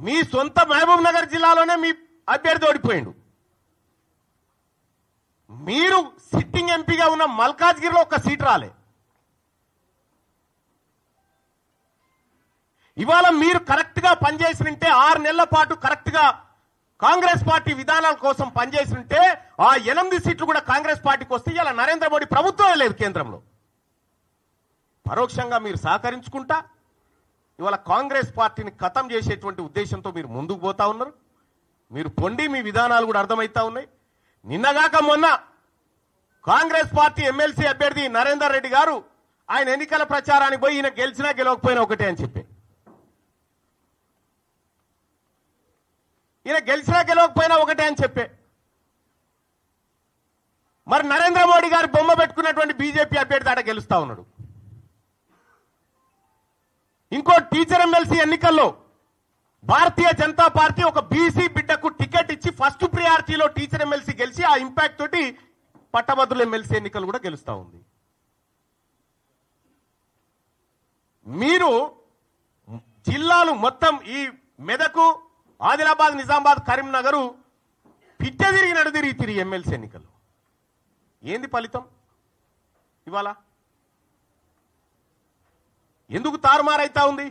మీ సొంత మహబూబ్ నగర్ జిల్లాలోనే మీ అభ్యర్థి ఓడిపోయిండు. మీరు సిట్టింగ్ ఎంపీగా ఉన్న మల్కాజ్గిరిలో ఒక సీట్ రాలే. ఇవాళ మీరు కరెక్ట్ గా పనిచేసినంటే 6 నెలల పాటు కరెక్ట్ గా కాంగ్రెస్ పార్టీ విధానాల కోసం పనిచేసినంటే ఆ 8 సీట్లు కూడా కాంగ్రెస్ పార్టీకి వస్తే ఇలా నరేంద్ర మోడీ ప్రభుత్వమే లేదు కేంద్రంలో. పరోక్షంగా మీరు సహకరించుకుంటా ఇవాళ కాంగ్రెస్ పార్టీని ఖతం చేసేటువంటి ఉద్దేశంతో మీరు ముందుకు పోతా ఉన్నారు. మీరు పొండి మీ విధానాలు కూడా అర్థమవుతా ఉన్నాయి. నిన్నగాక మొన్న కాంగ్రెస్ పార్టీ ఎమ్మెల్సీ అభ్యర్థి నరేందర్ రెడ్డి గారు ఆయన ఎన్నికల ప్రచారానికి పోయి ఈయన గెలిచినా గెలవకపోయినా ఒకటే అని చెప్పి, ఈయన గెలిచినా గెలవకపోయినా ఒకటే అని చెప్పే, మరి నరేంద్ర మోడీ గారు బొమ్మ పెట్టుకున్నటువంటి బీజేపీ అభ్యర్థి ఆడ గెలుస్తా ఉన్నాడు. ఇంకో టీచర్ ఎమ్మెల్సీ ఎన్నికల్లో భారతీయ జనతా పార్టీ ఒక బీసీ బిడ్డకు టికెట్ ఇచ్చి ఫస్ట్ ప్రియారిటీలో టీచర్ ఎమ్మెల్సీ గెలిచి ఆ ఇంపాక్ట్ తోటి పట్టభద్రుల ఎమ్మెల్సీ ఎన్నికలు కూడా గెలుస్తా ఉంది. మీరు జిల్లాలు మొత్తం ఈ మెదకు, ఆదిలాబాద్, నిజామాబాద్, కరీంనగర్ పిట్ట తిరిగి నడుదిరిగి ఎమ్మెల్సీ ఎన్నికలు ఏంది ఫలితం? ఇవాళ ఎందుకు తారుమారైతా ఉంది?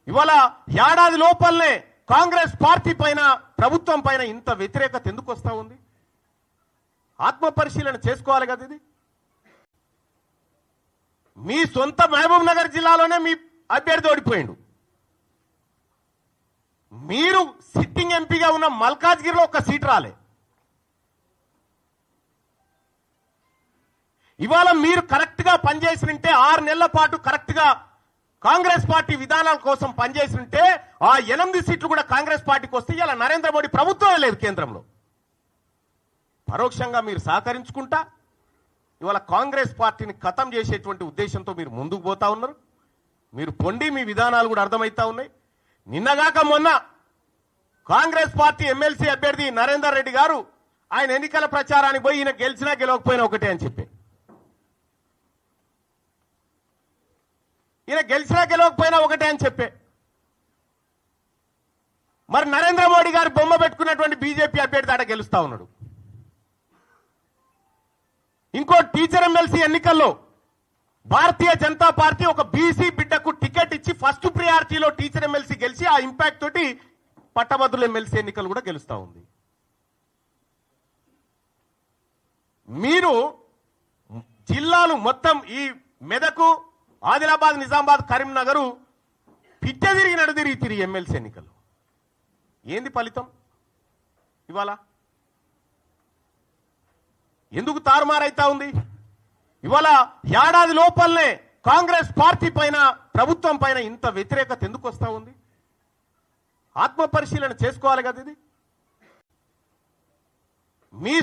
ఇవాళ ఏడాది లోపలనే కాంగ్రెస్ పార్టీ పైన, ప్రభుత్వం పైన ఇంత వ్యతిరేకత ఎందుకు వస్తా ఉంది? ఆత్మ పరిశీలన చేసుకోవాలి కదా. ఇది మీ సొంత మహబూబ్ నగర్ జిల్లాలోనే మీ అభ్యర్థి ఓడిపోయిండు. మీరు సిట్టింగ్ ఎంపీగా ఉన్న మల్కాజ్గిరిలో ఒక సీట్ రాలే. ఇవాళ మీరు కరెక్ట్ గా పనిచేసినంటే 6 నెలల పాటు కరెక్ట్ గా కాంగ్రెస్ పార్టీ విధానాల కోసం పనిచేసినంటే ఆ 8 సీట్లు కూడా కాంగ్రెస్ పార్టీకి వస్తే ఇలా నరేంద్ర మోడీ ప్రభుత్వమే లేదు కేంద్రంలో. పరోక్షంగా మీరు సహకరించుకుంటా ఇవాళ కాంగ్రెస్ పార్టీని ఖతం చేసేటువంటి ఉద్దేశంతో మీరు ముందుకు పోతా ఉన్నారు. మీరు పొండి మీ విధానాలు కూడా అర్థమవుతా ఉన్నాయి. నిన్నగాక మొన్న కాంగ్రెస్ పార్టీ ఎమ్మెల్సీ అభ్యర్థి నరేందర్ రెడ్డి గారు ఆయన ఎన్నికల ప్రచారానికి పోయి ఈయన గెలిచినా గెలవకపోయినా ఒకటే అని చెప్పి, ఈయన గెలిచినా గెలవకపోయినా ఒకటే అని చెప్పే, మరి నరేంద్ర మోడీ గారు బొమ్మ పెట్టుకున్నటువంటి బీజేపీ అభ్యర్థి ఆడ గెలుస్తా ఉన్నాడు. ఇంకో టీచర్ ఎమ్మెల్సీ ఎన్నికల్లో భారతీయ జనతా పార్టీ ఒక బీసీ బిడ్డకు టికెట్ ఇచ్చి ఫస్ట్ ప్రియారిటీలో టీచర్ ఎమ్మెల్సీ గెలిచి ఆ ఇంపాక్ట్ తోటి పట్టభద్రుల ఎమ్మెల్సీ ఎన్నికలు కూడా గెలుస్తా ఉంది. మీరు జిల్లాలు మొత్తం ఈ మెదకు, ఆదిలాబాద్, నిజామాబాద్, కరీంనగర్ పిట్ట తిరిగి నడుదిరిగి ఎమ్మెల్సీ ఎన్నికలు ఏంది ఫలితం? ఇవాళ ఎందుకు తారుమారైతా ఉంది? ఇవాళ ఏడాది లోపలనే కాంగ్రెస్ పార్టీ పైన, ప్రభుత్వం పైన ఇంత వ్యతిరేకత ఎందుకు వస్తా ఉంది? ఆత్మ పరిశీలన చేసుకోవాలి కదా. ఇది మీ